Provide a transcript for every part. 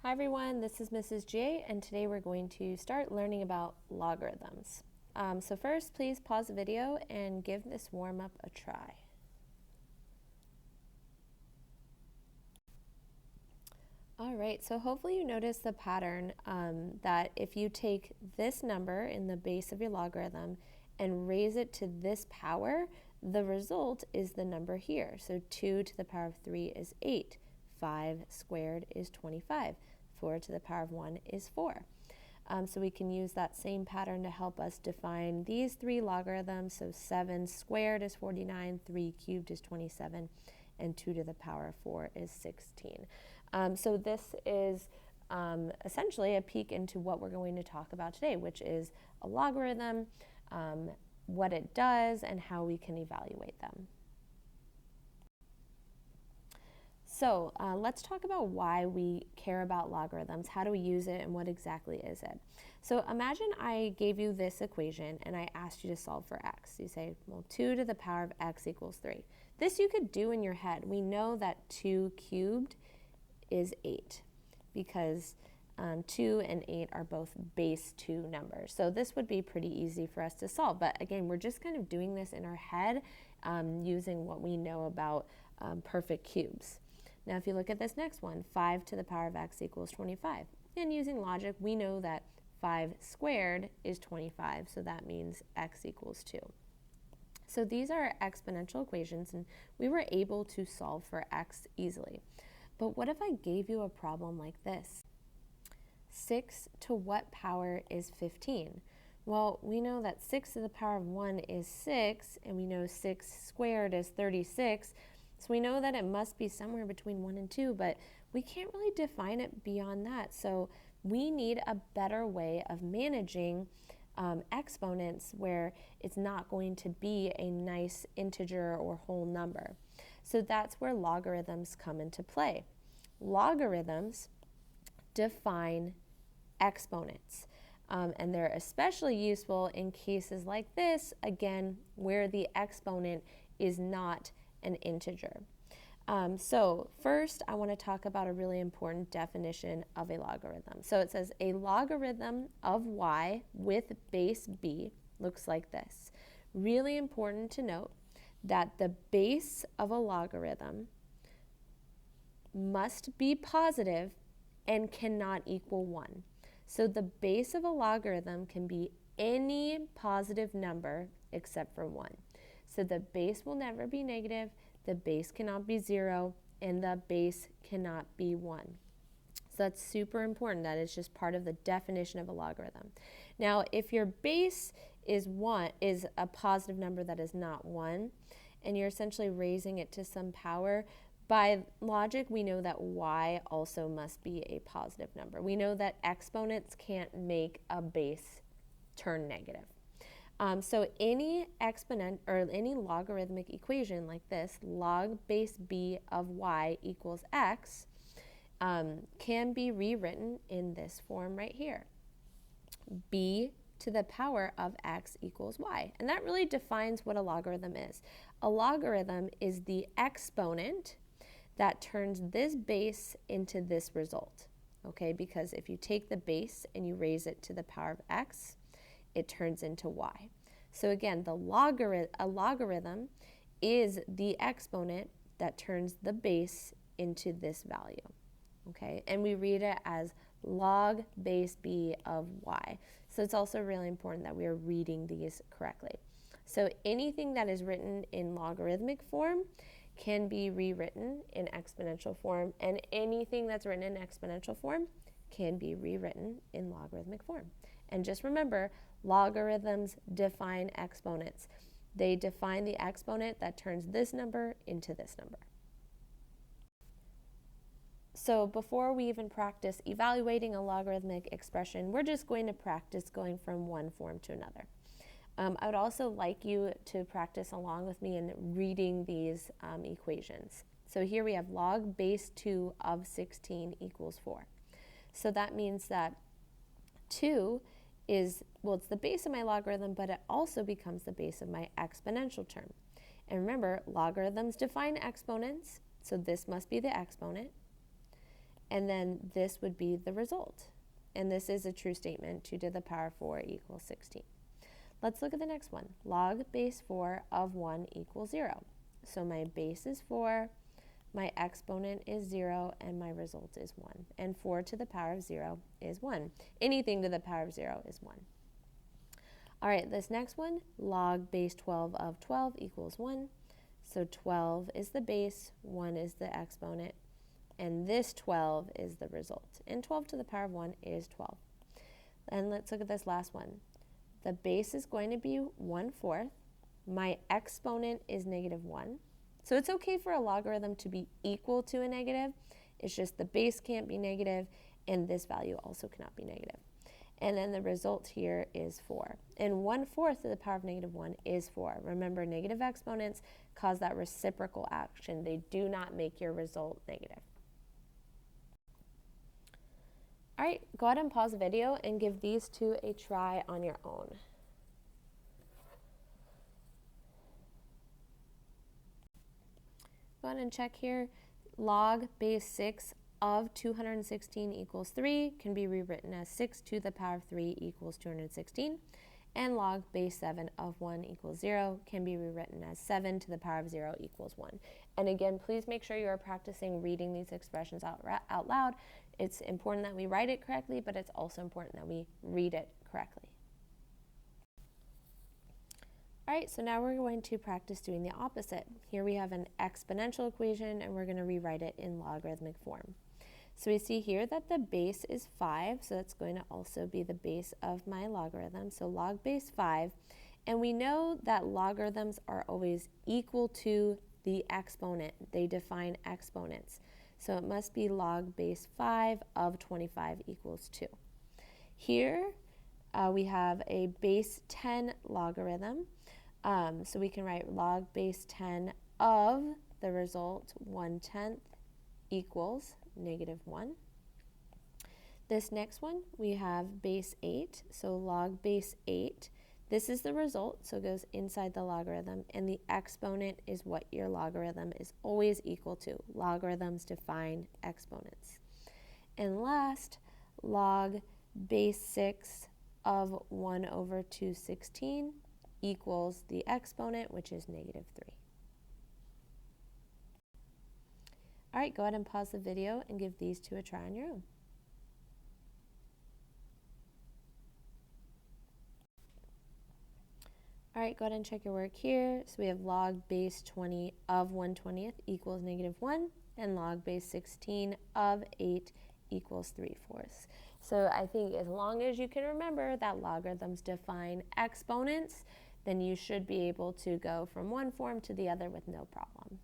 Hi everyone, this is Mrs. J, and today we're going to start learning about logarithms. So first, please pause the video and give this warm-up a try. All right, so hopefully you notice the pattern that if you take this number in the base of your logarithm and raise it to this power, the result is the number here. So 2 to the power of 3 is 8. 5 squared is 25. 4 to the power of 1 is 4. So we can use that same pattern to help us define these three logarithms. So 7 squared is 49, 3 cubed is 27, and 2 to the power of 4 is 16. So this is essentially a peek into what we're going to talk about today, which is a logarithm, what it does, and how we can evaluate them. So let's talk about why we care about logarithms. How do we use it, and what exactly is it? So imagine I gave you this equation and I asked you to solve for x. You say, well, 2 to the power of x equals 3. This you could do in your head. We know that 2 cubed is 8 because 2 and 8 are both base 2 numbers. So this would be pretty easy for us to solve. But again, we're just kind of doing this in our head using what we know about perfect cubes. Now, if you look at this next one, 5 to the power of x equals 25. And using logic, we know that 5 squared is 25, so that means x equals 2. So these are exponential equations, and we were able to solve for x easily. But what if I gave you a problem like this? 6 to what power is 15? Well, we know that 6 to the power of 1 is 6, and we know 6 squared is 36. So we know that it must be somewhere between 1 and 2, but we can't really define it beyond that. So we need a better way of managing exponents where it's not going to be a nice integer or whole number. So that's where logarithms come into play. Logarithms define exponents. And they're especially useful in cases like this, again, where the exponent is not an integer. So first, I want to talk about a really important definition of a logarithm. So it says a logarithm of y with base b looks like this. Really important to note that the base of a logarithm must be positive and cannot equal 1. So the base of a logarithm can be any positive number except for 1. So the base will never be negative, the base cannot be 0, and the base cannot be 1. So that's super important. That is just part of the definition of a logarithm. Now, if your base is a positive number that is not 1, and you're essentially raising it to some power, by logic, we know that y also must be a positive number. We know that exponents can't make a base turn negative. So any exponent or any logarithmic equation like this, log base b of y equals x, can be rewritten in this form right here. B to the power of x equals y. And that really defines what a logarithm is. A logarithm is the exponent that turns this base into this result. Okay, because if you take the base and you raise it to the power of x, it turns into y. So again, a logarithm is the exponent that turns the base into this value. Okay, and we read it as log base b of y. So it's also really important that we are reading these correctly. So anything that is written in logarithmic form can be rewritten in exponential form, and anything that's written in exponential form can be rewritten in logarithmic form. And just remember, logarithms define exponents. They define the exponent that turns this number into this number. So before we even practice evaluating a logarithmic expression, we're just going to practice going from one form to another. I would also like you to practice along with me in reading these equations. So here we have log base 2 of 16 equals 4. So that means that 2 is, well, it's the base of my logarithm, but it also becomes the base of my exponential term. And remember, logarithms define exponents, so this must be the exponent. and then this would be the result. And this is a true statement, 2 to the power 4 equals 16. Let's look at the next one. Log base 4 of 1 equals 0. So my base is 4, my exponent is 0, and my result is 1. And 4 to the power of 0 is 1. Anything to the power of 0 is 1. All right, this next one, log base 12 of 12 equals 1. So 12 is the base, 1 is the exponent, and this 12 is the result. And 12 to the power of 1 is 12. And let's look at this last one. The base is going to be 1/4. My exponent is -1. So it's okay for a logarithm to be equal to a negative. It's just the base can't be negative, and this value also cannot be negative. And then the result here is 4. And 1/4 to the power of -1 is 4. Remember, negative exponents cause that reciprocal action. They do not make your result negative. All right, go ahead and pause the video and give these two a try on your own. Go ahead and check here. Log base 6 of 216 equals 3 can be rewritten as 6 to the power of 3 equals 216. And log base 7 of 1 equals 0 can be rewritten as 7 to the power of 0 equals 1. And again, please make sure you are practicing reading these expressions out loud. It's important that we write it correctly, but it's also important that we read it correctly. All right, so now we're going to practice doing the opposite. Here we have an exponential equation, and we're going to rewrite it in logarithmic form. So we see here that the base is 5, so that's going to also be the base of my logarithm. So log base 5, and we know that logarithms are always equal to the exponent. They define exponents. So it must be log base 5 of 25 equals 2. Here we have a base 10 logarithm. So we can write log base 10 of the result 1/10 equals -1. This next one, we have base 8. So log base 8. This is the result, so it goes inside the logarithm, and the exponent is what your logarithm is always equal to. Logarithms define exponents. And last, log base 6 of 1/216 equals the exponent, which is -3. All right, go ahead and pause the video and give these two a try on your own. All right, go ahead and check your work here. So we have log base 20 of 1/20 equals -1, and log base 16 of 8 equals 3/4. So I think as long as you can remember that logarithms define exponents, then you should be able to go from one form to the other with no problem.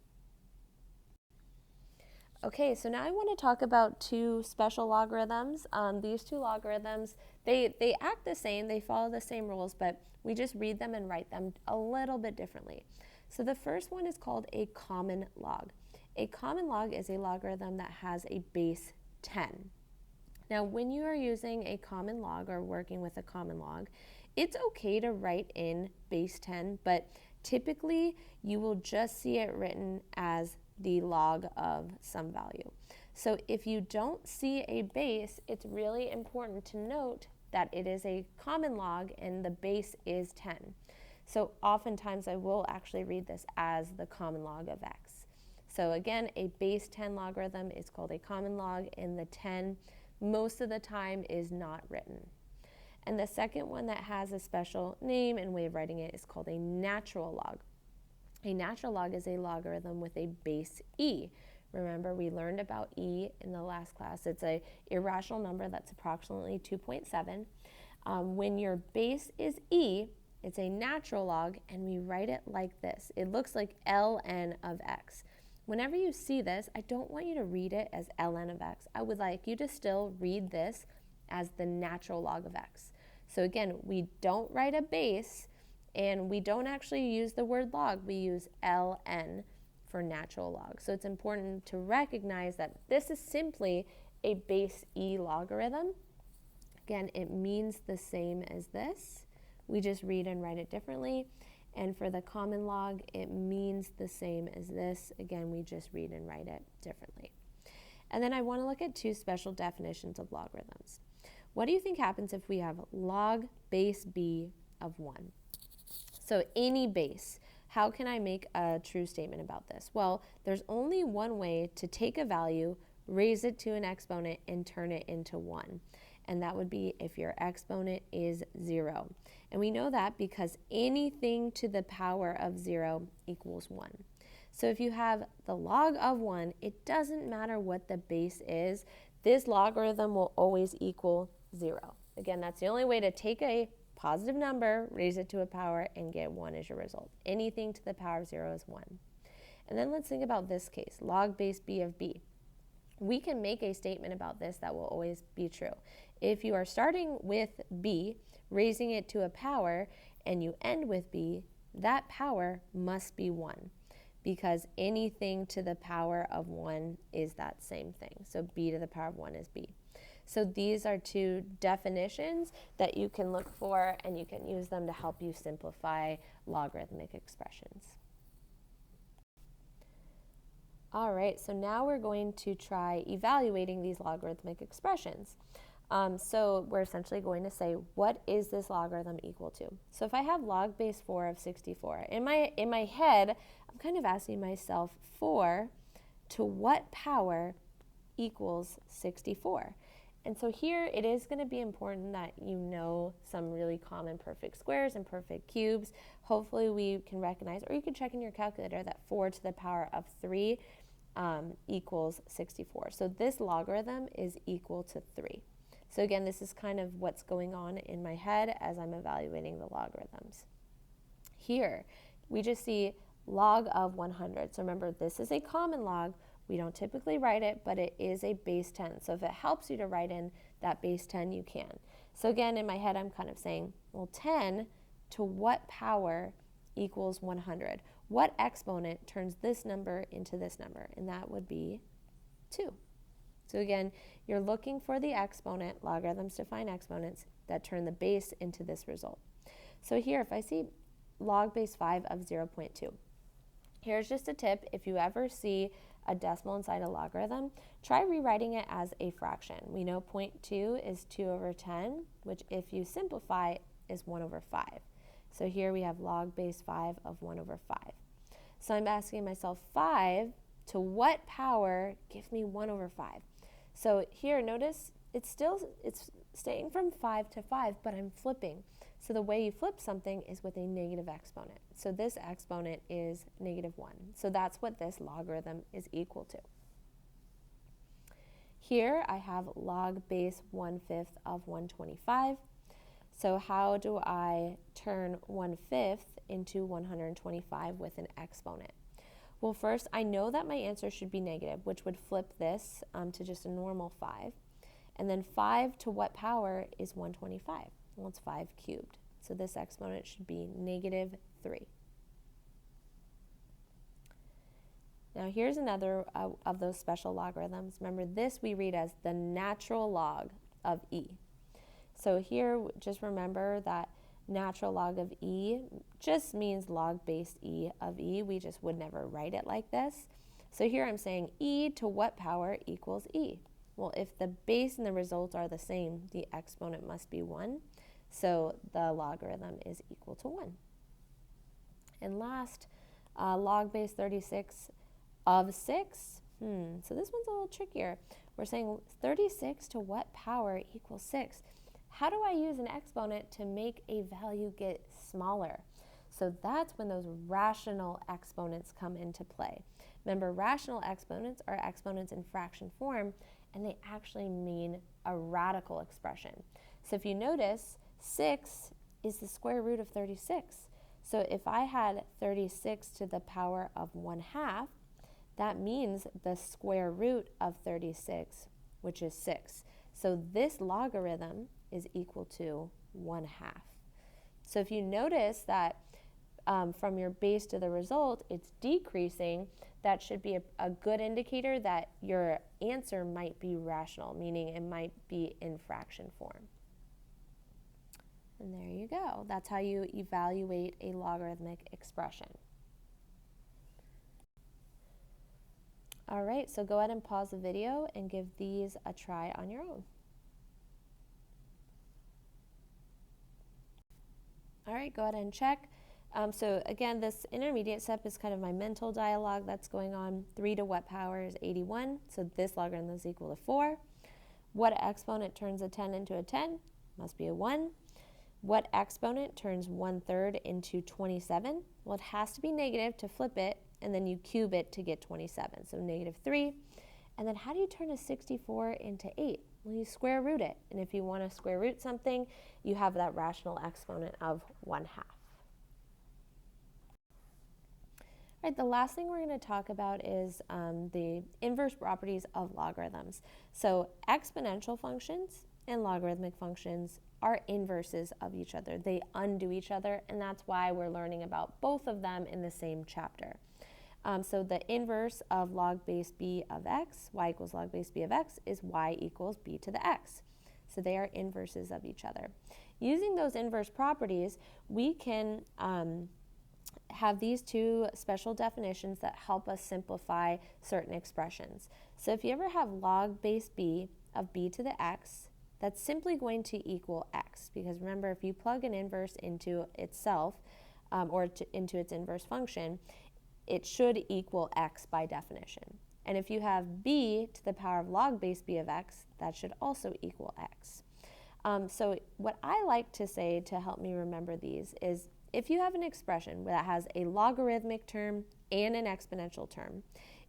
Okay, so now I want to talk about two special logarithms. These two logarithms, they act the same, they follow the same rules, but we just read them and write them a little bit differently. So the first one is called a common log. A common log is a logarithm that has a base 10. Now, when you are using a common log or working with a common log, it's okay to write in base 10, but typically you will just see it written as the log of some value. So if you don't see a base, it's really important to note that it is a common log and the base is 10. So oftentimes I will actually read this as the common log of x. So again, a base 10 logarithm is called a common log, and the 10 most of the time is not written. And the second one that has a special name and way of writing it is called a natural log. A natural log is a logarithm with a base e. Remember, we learned about e in the last class. It's an irrational number that's approximately 2.7. When your base is e, it's a natural log, and we write it like this. It looks like ln of x. Whenever you see this, I don't want you to read it as ln of x. I would like you to still read this as the natural log of x. So again, we don't write a base, and we don't actually use the word log. We use ln for natural log. So it's important to recognize that this is simply a base e logarithm. Again, it means the same as this. We just read and write it differently. And for the common log, it means the same as this. Again, we just read and write it differently. And then I want to look at two special definitions of logarithms. What do you think happens if we have log base b of 1? So any base. How can I make a true statement about this? Well, there's only one way to take a value, raise it to an exponent, and turn it into 1. And that would be if your exponent is 0. And we know that because anything to the power of 0 equals 1. So if you have the log of 1, it doesn't matter what the base is. This logarithm will always equal 0. Again, that's the only way to take a positive number, raise it to a power, and get 1 as your result. Anything to the power of 0 is 1. And then let's think about this case, log base b of b. We can make a statement about this that will always be true. If you are starting with b, raising it to a power, and you end with b, that power must be 1, because anything to the power of 1 is that same thing. So b to the power of 1 is b. So these are two definitions that you can look for, and you can use them to help you simplify logarithmic expressions. All right, so now we're going to try evaluating these logarithmic expressions. So we're essentially going to say, what is this logarithm equal to? So if I have log base 4 of 64, in my head, I'm kind of asking myself, 4 to what power equals 64? And so here it is going to be important that you know some really common perfect squares and perfect cubes. Hopefully we can recognize, or you can check in your calculator, that 4 to the power of 3 equals 64. So this logarithm is equal to 3. So again, this is kind of what's going on in my head as I'm evaluating the logarithms. Here, we just see log of 100. So remember, this is a common log. We don't typically write it, but it is a base 10. So if it helps you to write in that base 10, you can. So again, in my head, I'm kind of saying, well, 10 to what power equals 100? What exponent turns this number into this number? And that would be 2. So again, you're looking for the exponent. Logarithms define exponents that turn the base into this result. So here, if I see log base 5 of 0.2, here's just a tip. If you ever see a decimal inside a logarithm, try rewriting it as a fraction. We know 0.2 is 2 over 10, which if you simplify is 1 over 5. So here we have log base 5 of 1 over 5. So I'm asking myself, 5 to what power gives me 1 over 5? So here, notice it's staying from 5 to 5, but I'm flipping. So the way you flip something is with a negative exponent. So this exponent is negative 1. So that's what this logarithm is equal to. Here I have log base 1/5 of 125. So how do I turn 1/5 into 125 with an exponent? Well, first, I know that my answer should be negative, which would flip this to just a normal 5. And then 5 to what power is 125? Well, it's 5 cubed. So this exponent should be negative 3. Now here's another of those special logarithms. Remember, this we read as the natural log of e. So here, just remember that natural log of e just means log base e of e. We just would never write it like this. So here I'm saying e to what power equals e? Well, if the base and the result are the same, the exponent must be 1. So the logarithm is equal to 1. And last, log base 36 of 6. So this one's a little trickier. We're saying 36 to what power equals 6? How do I use an exponent to make a value get smaller? So that's when those rational exponents come into play. Remember, rational exponents are exponents in fraction form, and they actually mean a radical expression. So if you notice, 6 is the square root of 36. So if I had 36 to the power of 1/2, that means the square root of 36, which is 6. So this logarithm is equal to 1/2. So if you notice that from your base to the result, it's decreasing, that should be a good indicator that your answer might be rational, meaning it might be in fraction form. And there you go. That's how you evaluate a logarithmic expression. All right, so go ahead and pause the video and give these a try on your own. All right, go ahead and check. So again, this intermediate step is kind of my mental dialogue that's going on. 3 to what power is 81? So this logarithm is equal to 4. What exponent turns a 10 into a 10? Must be a 1. What exponent turns 1/3 into 27? Well, it has to be negative to flip it, and then you cube it to get 27. So -3. And then how do you turn a 64 into 8? Well, you square root it. And if you want to square root something, you have that rational exponent of 1/2. All right, the last thing we're going to talk about is the inverse properties of logarithms. So exponential functions and logarithmic functions are inverses of each other. They undo each other, and that's why we're learning about both of them in the same chapter. So the inverse of log base b of x, y equals log base b of x, is y equals b to the x. So they are inverses of each other. Using those inverse properties, we can have these two special definitions that help us simplify certain expressions. So if you ever have log base b of b to the x, that's simply going to equal x, because remember, if you plug an inverse into itself into its inverse function, it should equal x by definition. And if you have b to the power of log base b of x, that should also equal x. So what I like to say to help me remember these is, if you have an expression that has a logarithmic term and an exponential term,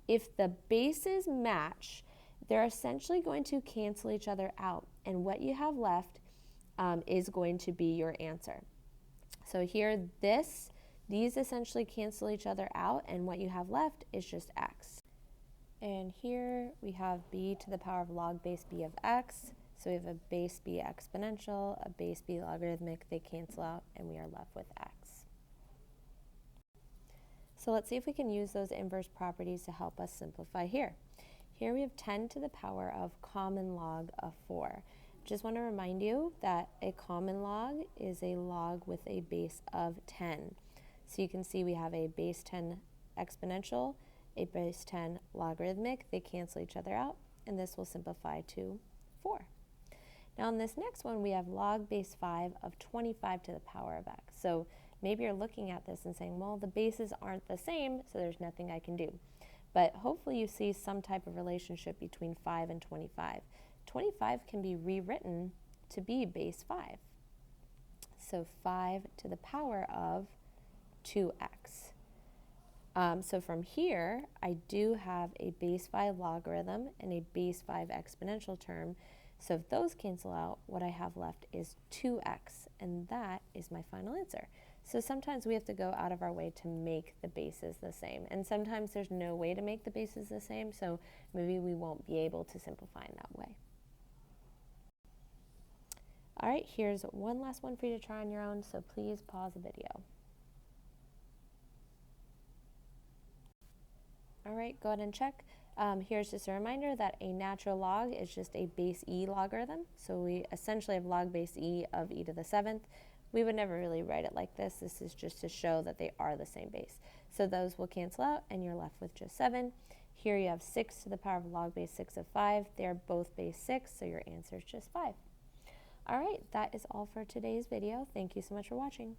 if the bases match, they're essentially going to cancel each other out, and what you have left is going to be your answer. So here, these essentially cancel each other out, and what you have left is just x. And here we have b to the power of log base b of x. So we have a base b exponential, a base b logarithmic. They cancel out, and we are left with x. So let's see if we can use those inverse properties to help us simplify here. Here we have 10 to the power of common log of 4. Just want to remind you that a common log is a log with a base of 10. So you can see we have a base 10 exponential, a base 10 logarithmic. They cancel each other out, and this will simplify to 4. Now in this next one, we have log base 5 of 25 to the power of x. So maybe you're looking at this and saying, well, the bases aren't the same, so there's nothing I can do. But hopefully you see some type of relationship between 5 and 25. 25 can be rewritten to be base 5. So 5 to the power of 2x. So from here, I do have a base 5 logarithm and a base 5 exponential term. So if those cancel out, what I have left is 2x, and that is my final answer. So sometimes we have to go out of our way to make the bases the same, and sometimes there's no way to make the bases the same, so maybe we won't be able to simplify in that way. All right, here's one last one for you to try on your own, so please pause the video. All right, go ahead and check. Here's just a reminder that a natural log is just a base e logarithm. So we essentially have log base e of e to the 7th. We would never really write it like this. This is just to show that they are the same base. So those will cancel out, and you're left with just 7. Here you have 6 to the power of log base 6 of 5. They're both base 6, so your answer is just 5. All right, that is all for today's video. Thank you so much for watching.